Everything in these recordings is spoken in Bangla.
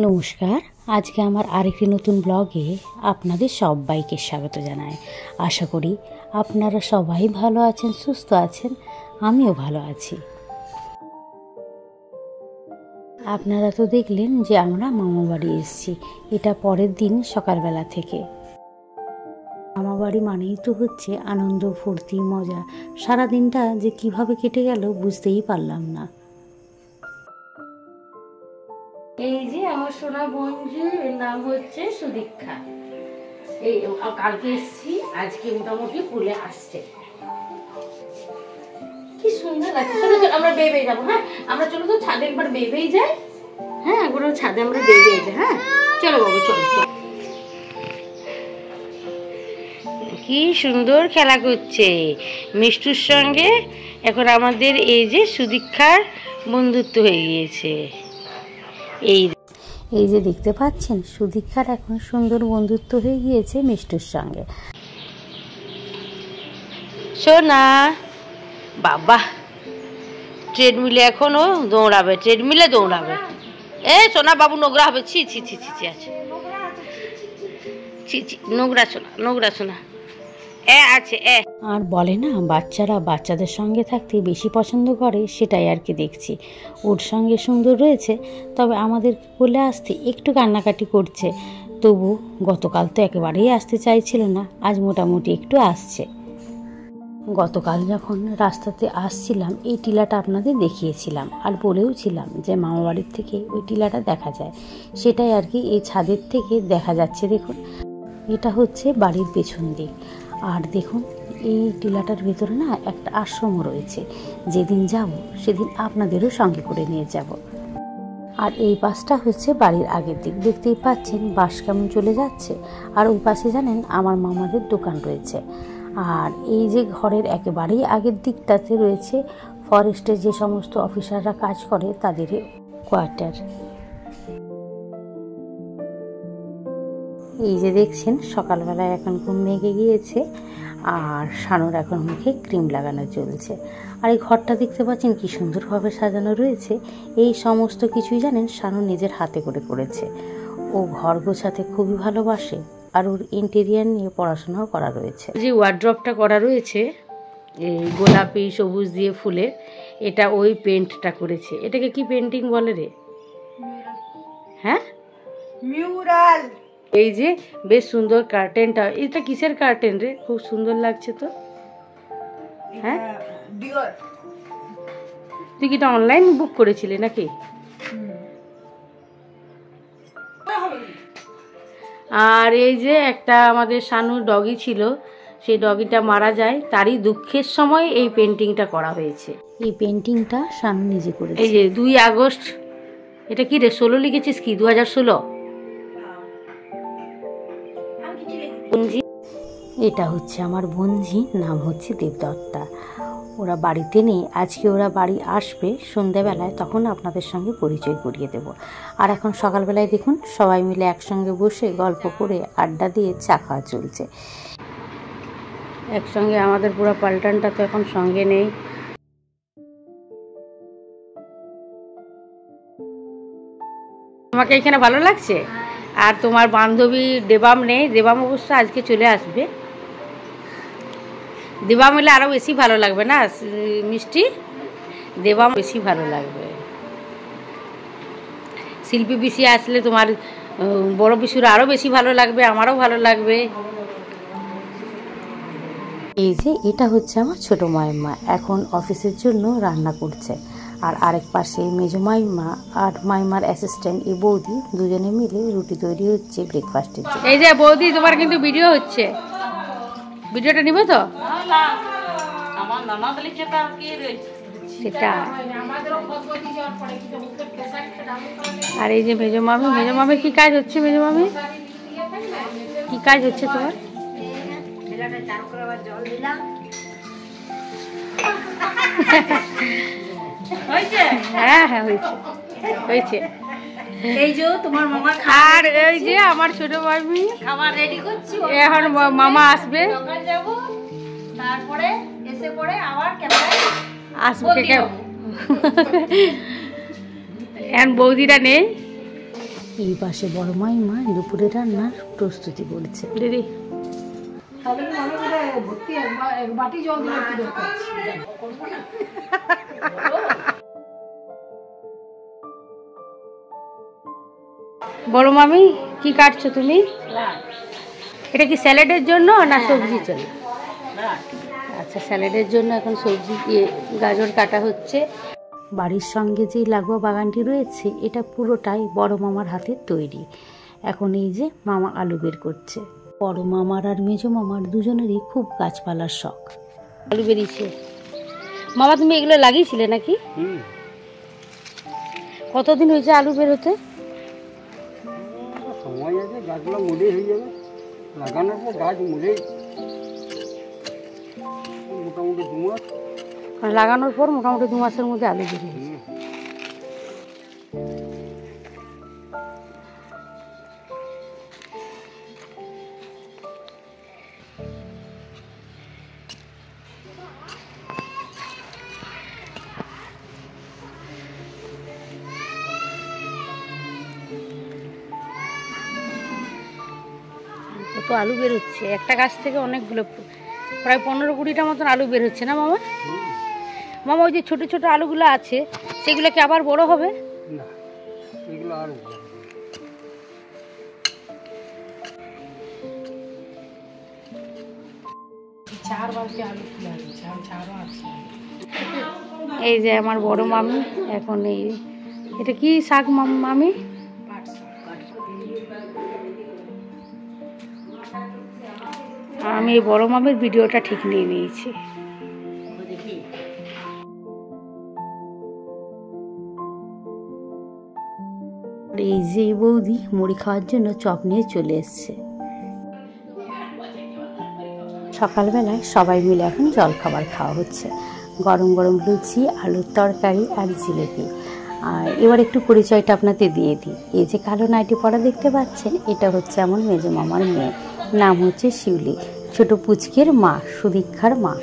নমস্কার, আজকে আমার আরেকটি নতুন ব্লগে আপনাদের সবাইকে স্বাগত জানাই। আশা করি আপনারা সবাই ভালো আছেন, সুস্থ আছেন, আমিও ভালো আছি। আপনারা তো দেখলেন যে আমরা মামা বাড়ি এসেছি, এটা পরের দিন সকালবেলা থেকে। মামা বাড়ি মানেই তো হচ্ছে আনন্দ, ফুর্তি, মজা। সারা দিনটা যে কিভাবে কেটে গেল বুঝতেই পারলাম না। এই যে আমার সোনা বন্ধু, এর নাম হচ্ছে সুদীক্ষা। এই কালকে এসেছি, আজকে মোটামুটি ফুলে আসছে। কি সুন্দর লাগছে। চলো আমরা বেবে যাবো। হ্যাঁ, আমরা চলো তো ছাদে একবার বেবেই যাই। হ্যাঁ, একবার ছাদে আমরা বেবেই যাই। হ্যাঁ চলো বাবু, চলো চলো। কি সুন্দর খেলা করছে মিষ্টুর সঙ্গে। এখন আমাদের এই যে সুদীক্ষার বন্ধুত্ব হয়ে গিয়েছে। এই যে দেখতে পাচ্ছেন, সুদীক্ষার এখন সুন্দর বন্ধুত্ব হয়ে গিয়েছে মিষ্টুর সঙ্গে। সোনা বাবা, ট্রেডমিলে এখনো দৌড়াবে, ট্রেডমিলে দৌড়াবে। এ সোনা বাবু, নোংরা হবে। ছি ছি ছি ছি ছি আছে, ছি ছি, নোংরা সোনা, নোংরা সোনা। আছে আর বলে না, বাচ্চারা বাচ্চাদের সঙ্গে থাকতে বেশি পছন্দ করে, সেটাই আর কি দেখছি। ওর সঙ্গে সুন্দর রয়েছে, তবে আমাদের কোলে আসতে একটু কান্নাকাটি করছে। তবু গতকাল তো একেবারেই আসতে চাইছিল না, আজ মোটামুটি একটু আসছে। গতকাল যখন রাস্তাতে আসছিলাম, এই টিলাটা আপনাদের দেখিয়েছিলাম আর বলেওছিলাম যে মামাবাড়ির থেকে ওই টিলাটা দেখা যায়। সেটাই আর কি এই ছাদের থেকে দেখা যাচ্ছে। দেখুন, এটা হচ্ছে বাড়ির পেছন দিক। আর দেখুন, এই টিলাটার ভেতরে না একটা আশ্রমও রয়েছে। যেদিন যাব সেদিন আপনাদেরও সঙ্গে করে নিয়ে যাব। আর এই পাশটা হচ্ছে বাড়ির আগের দিক। দেখতেই পাচ্ছেন বাস কেমন চলে যাচ্ছে। আর ওই পাশে জানেন আমার মামাদের দোকান রয়েছে। আর এই যে ঘরের একেবারেই আগের দিকটাতে রয়েছে ফরেস্টের যে সমস্ত অফিসাররা কাজ করে তাদের কোয়ার্টার। এই যে দেখছেন, সকালবেলায় এখন ঘুম ভেঙে গিয়েছে আর শানুর এখন মুখে ক্রিম লাগানো চলছে। আর এই ঘরটা দেখতে পাচ্ছেন কি সুন্দরভাবে সাজানো রয়েছে। এই সমস্ত কিছুই জানেন শানু নিজের হাতে করে করেছে। ও ঘর গোছাতে খুবই ভালোবাসে, আর ওর ইন্টেরিয়ার নিয়ে পড়াশোনাও করা রয়েছে। যে ওয়ার্ড্রপটা করা রয়েছে এই গোলাপি সবুজ দিয়ে ফুলের, এটা ওই পেন্টটা করেছে। এটাকে কি পেন্টিং বলে রে? হ্যাঁ, মিউরাল। এই যে বেশ সুন্দর কার্টেনটা, এটা কিসের কার্টেন রে? খুব সুন্দর লাগছে তো। হ্যাঁ, তুই কি এটা অনলাইন বুক করেছিলি নাকি? আর এই যে একটা আমাদের শানুর ডগি ছিল, সেই ডগিটা মারা যায়, তারই দুঃখের সময় এই পেন্টিংটা করা হয়েছে। এই পেন্টিংটা শানু নিজে করেছে। এই যে 2 আগস্ট, এটা কি রে 16 লিখেছিস কি? 2016। এটা হচ্ছে আমার বন্ধু, নাম হচ্ছে দেবদত্তা। ওরা বাড়িতে নেই আজকে, ওরা বাড়ি আসবে সন্ধ্যাবেলায়, তখন আপনাদের সঙ্গে পরিচয় করিয়ে দেব। আর এখন সকালবেলায় দেখুন সবাই মিলে একসঙ্গে বসে গল্প করে আড্ডা দিয়ে চা খাওয়া চলছে একসঙ্গে। আমাদের পুরো পাল্টানটা তো এখন সঙ্গে নেই। তোমাকে এখানে ভালো লাগছে? আর তোমার বান্ধবী দেবাম নেই, দেবাম অবশ্য আজকে চলে আসবে। দেবাম এলে আরও বেশি ভালো লাগবে না মিষ্টি? দেবাম বেশি ভালো লাগবে। শিল্পী পিসি আসলে তোমার বড় পিসুর আরও বেশি ভালো লাগবে, আমারও ভালো লাগবে। এই যে এটা হচ্ছে আমার ছোট মাইমা, এখন অফিসের জন্য রান্না করছে। আর আরেক পাশে মেজো মাইমা আর মাইমার অ্যাসিস্ট্যান্ট এই বৌদি, দুজনে মিলে রুটি তৈরি হচ্ছে ব্রেকফাস্টের জন্য। এই যে বৌদি, তোমার কিন্তু ভিডিও হচ্ছে, ভিডিওটা নিবে তো? সেটা। আর এই যে মেজো মামি, মেজো মামি কি কাজ হচ্ছে? মেজো মামি কি কাজ হচ্ছে তোমার? হ্যাঁ হ্যাঁ, হয়েছে হয়েছে। এই যে তোমার মামা, আর এই যে আমার ছোট মামি খাবার রেডি করছি। এখন মামা আসবে, তারপরে এসে পড়ে আবার ক্যামেরায় আসবে। এখন বৌদিরা নেই, এই পাশে বড় মাইমা দুপুরে রান্নার প্রস্তুতি করছে। দিদি বড় মামি কি কাটছো তুমি? এটা কি স্যালাডের জন্য না সবজির জন্য? আচ্ছা, স্যালাডের জন্য এখন সবজি গাজর কাটা হচ্ছে। বাড়ির সঙ্গে যে লাগোয়া বাগানটি রয়েছে এটা পুরোটাই বড় মামার হাতের তৈরি। এখন এই যে মামা আলু বের করছে। বড় মামার আর মেজো মামার দুজনেরই খুব গাছপালার শখ। আলু বেরিয়েছে। মামা তুমি এগুলো লাগিয়েছিলে নাকি? কতদিন হয়েছে আলু বের হতে? সময় আছে, গাছগুলো মুড়ে হয়ে যাবে, লাগানোর পর গাছ মুড়ে মোটামুটি 2 মাস। লাগানোর পর মোটামুটি 2 মাসের মধ্যে আলু বেরিয়ে যায়। কত আলু বের হচ্ছে একটা গাছ থেকে, অনেকগুলো, প্রায় 15-20টা মতন আলু বের হচ্ছে না মামা? মামা ওই যে ছোট ছোট আলুগুলো আছে সেগুলো কি আবার বড় হবে? না, এগুলো আর এই যে আমার বড় মামি এখন এই, এটা কি শাক মামি? আমি এই বড় মামির ভিডিওটা ঠিক নিয়ে নিয়েছি। এই যে বৌদি মুড়ি খাওয়ার জন্য চপ নিয়ে চলে এসছে। সকালবেলায় সবাই মিলে এখন জলখাবার খাওয়া হচ্ছে। গরম গরম লুচি, আলুর তরকারি আর জিলেপি। আর এবার একটু পরিচয়টা আপনাদের দিয়ে দিই। এই যে কালো নাইটি পরা দেখতে পাচ্ছেন, এটা হচ্ছে আমার মেজো মামার মেয়ে, নাম হচ্ছে শিউলি, ছোট পুচকের মা, সুদীক্ষার মা।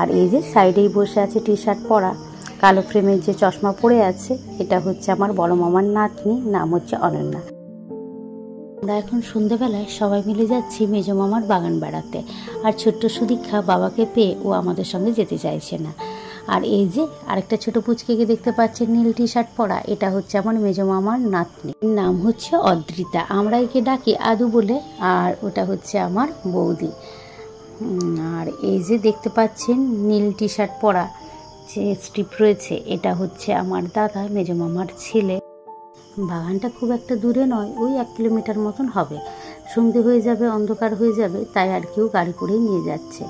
আর এই যে সাইডেই বসে আছে টি শার্ট পরা, কালো ফ্রেমের যে চশমা পরে আছে, এটা হচ্ছে আমার বড় মামার নাতনি, নাম হচ্ছে অনন্যা। আমরা এখন সন্ধ্যেবেলায় সবাই মিলে যাচ্ছি মেজো মামার বাগান বেড়াতে। আর ছোট্ট সুদীক্ষা বাবাকে পেয়ে ও আমাদের সঙ্গে যেতে চাইছে না। আর এই যে আরেকটা ছোট পুচকেকে দেখতে পাচ্ছেন নীল টি শার্ট পরা, এটা হচ্ছে আমার মেজো মামার নাতনি, নাম হচ্ছে অদ্রিতা, আমরা একে ডাকি আদু বলে। আর ওটা হচ্ছে আমার বৌদি। আর এই যে দেখতে পাচ্ছেন নীল টি শার্ট পরা যে স্ট্রিপ রয়েছে, এটা হচ্ছে আমার দাদা, মেজো মামার ছেলে। বাগানটা খুব একটা দূরে নয়, ওই 1 কিলোমিটার মতন হবে। সন্ধে হয়ে যাবে, অন্ধকার হয়ে যাবে, তাই আর কেউ গাড়ি করেই নিয়ে যাচ্ছে।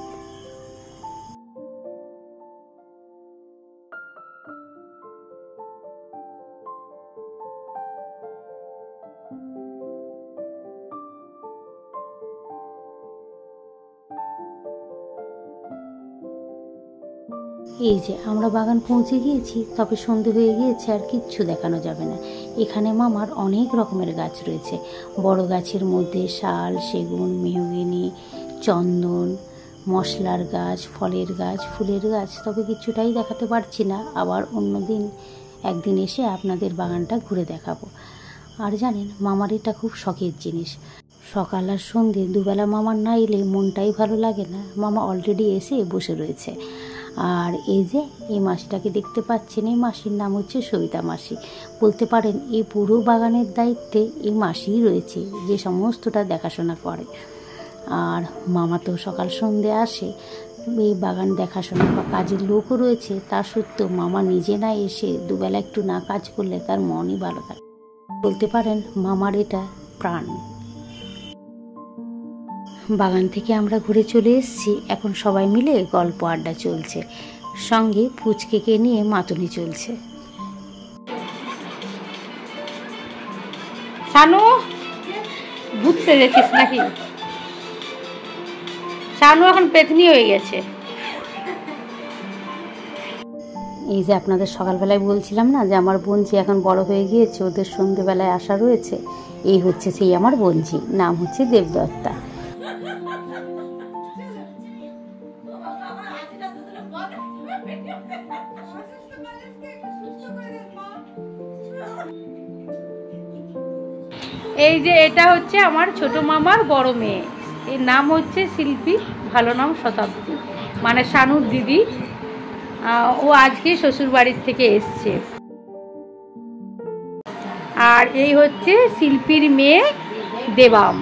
এই যে আমরা বাগান পৌঁছে গিয়েছি, তবে সন্ধে হয়ে গিয়েছে, আর কিচ্ছু দেখানো যাবে না। এখানে মামার অনেক রকমের গাছ রয়েছে। বড় গাছের মধ্যে শাল, সেগুন, মেহগিনি, চন্দন, মশলার গাছ, ফলের গাছ, ফুলের গাছ, তবে কিছুটাই দেখাতে পারছি না। আবার অন্যদিন একদিন এসে আপনাদের বাগানটা ঘুরে দেখাবো। আর জানেন, মামার এটা খুব শখের জিনিস। সকাল আর সন্ধে দুবেলা মামার না এলে মনটাই ভালো লাগে না। মামা অলরেডি এসে বসে রয়েছে। আর এই যে এই মাসিটাকে দেখতে পাচ্ছেন, এই মাসির নাম হচ্ছে সবিতা মাসি। বলতে পারেন এই পুরো বাগানের দায়িত্বে এই মাসিই রয়েছে, যে সমস্তটা দেখাশোনা করে। আর মামা তো সকাল সন্ধে আসে, এই বাগান দেখাশোনা বা কাজের লোকও রয়েছে, তা সত্ত্বেও মামা নিজে না এসে দুবেলা একটু না কাজ করলে তার মনই ভালো থাকে। বলতে পারেন মামার এটা প্রাণ। বাগান থেকে আমরা ঘুরে চলে এসেছি। এখন সবাই মিলে গল্প আড্ডা চলছে, সঙ্গে পুচকেকে নিয়ে মাতুনি চলছে। শানু, ভূত সেজেছিস নাকি? শানু এখন পেতনি হয়ে গেছে। এই যে আপনাদের সকালবেলায় বলছিলাম না যে আমার বোনঝি এখন বড় হয়ে গিয়েছে, ওদের সন্ধ্যেবেলায় আসা রয়েছে। এই হচ্ছে সেই আমার বোনঝি, নাম হচ্ছে দেবদত্তা। এই যে এটা হচ্ছে আমার ছোট মামার বড় মেয়ে, এর নাম হচ্ছে শিল্পী, ভালো নাম শতাব্দী, মানে শানুর দিদি। ও আজকে শ্বশুর বাড়ির থেকে এসছে। আর এই হচ্ছে শিল্পীর মেয়ে দেবাম,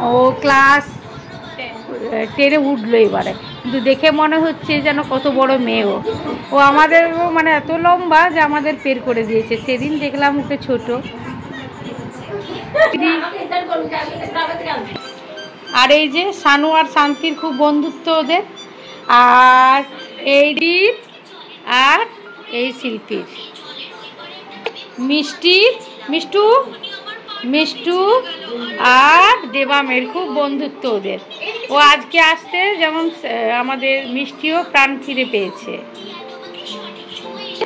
ও ক্লাস 10-এ উঠলো এবারে, কিন্তু দেখে মনে হচ্ছে যেন কত বড় মেয়ে। ও আমাদের মানে এত লম্বা যে আমাদের পের করে দিয়েছে। সেদিন দেখলাম ওকে ছোট। আর এই যে শানু আর শান্তির খুব বন্ধুত্ব ওদের, আর এই দীপ আর এই শিল্পীর মিষ্টু আর দেবামের খুব বন্ধুত্ব ওদের। ও আজকে আসতে যেমন আমাদের মিষ্টিও প্রাণ ফিরে পেয়েছে।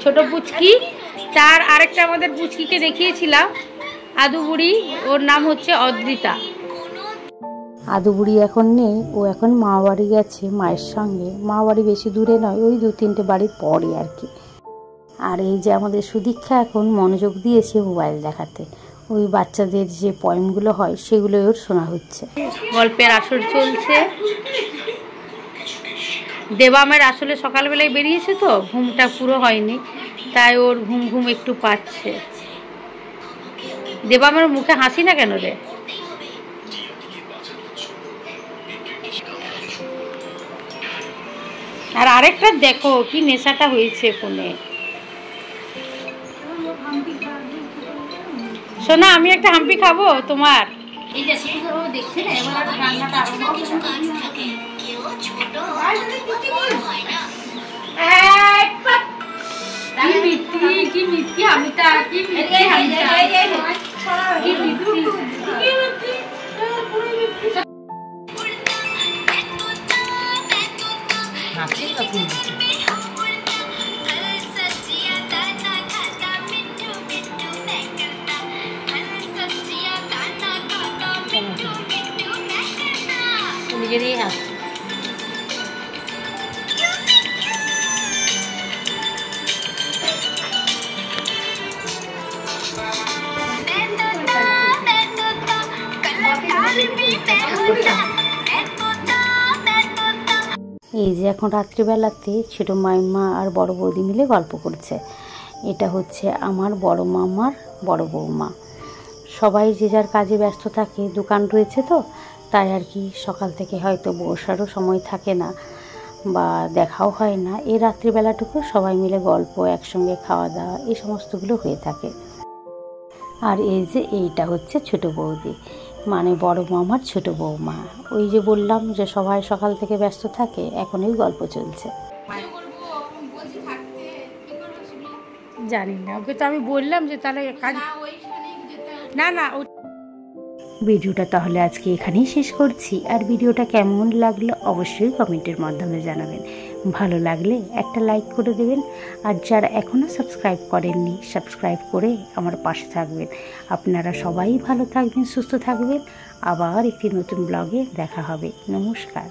ছোট পুচকি, তার আরেকটা আমাদের পুচকিকে দেখিয়েছিলাম আদু বুড়ি, ওর নাম হচ্ছে অদ্রিতা। আদু বুড়ি এখন নেই, ও এখন মা বাড়ি গেছে মায়ের সঙ্গে। মা বাড়ি বেশি দূরে নয়, ওই 2-3টে বাড়ির পরে আর কি। আর এই যে আমাদের সুদীক্ষা এখন মনোযোগ দিয়েছে মোবাইল দেখাতে, ওই বাচ্চাদের যে পয়েমগুলো হয় সেগুলো ওর শোনা হচ্ছে। গল্পের আসর চলছে। দেবামের আসলে সকালবেলায় বেরিয়েছে তো, ঘুমটা পুরো হয়নি, তাই ওর ঘুম ঘুম একটু পাচ্ছে। দেবামের মুখে হাসি না কেন রে? আর আরেকটা দেখো কি নেশাটা হয়েছে ফোনে। শোনা, আমি একটা হাম্পি খাবো তোমার। এই যে সুন্দরভাবে দেখছি না, এবার রান্নাটা আরম্ভ হবে। কি মিথ্যি আমিটা, কি মিথ্যি আমিটা, কি মিথ্যি। নিজেরই হাস। এই যে এখন রাত্রিবেলাতে ছোটো মাইমা আর বড় বৌদি মিলে গল্প করছে। এটা হচ্ছে আমার বড় মামার বড় বৌমা। সবাই যে যার কাজে ব্যস্ত থাকে, দোকান রয়েছে তো, তাই আর কি সকাল থেকে হয়তো বসারও সময় থাকে না বা দেখাও হয় না। এই রাত্রিবেলাটুকু সবাই মিলে গল্প, একসঙ্গে খাওয়া দাওয়া, এই সমস্তগুলো হয়ে থাকে। আর এই যে এইটা হচ্ছে ছোট বৌদি, মানে বড় মামার ছোট বৌমা। ওই যে বললাম যে সবাই সকাল থেকে ব্যস্ত থাকে, এখন এই গল্প চলছে। জানি না, ওকে তো আমি বললাম যে তাহলে কাজ না। ভিডিওটা তাহলে আজকে এখানেই শেষ করছি। আর ভিডিওটা কেমন লাগলো অবশ্যই কমেন্টের মাধ্যমে জানাবেন। ভালো লাগলে একটা লাইক করে দেবেন, আর যারা এখনও সাবস্ক্রাইব করেননি সাবস্ক্রাইব করে আমার পাশে থাকবেন। আপনারা সবাই ভালো থাকবেন, সুস্থ থাকবেন। আবার একটি নতুন ব্লগে দেখা হবে। নমস্কার।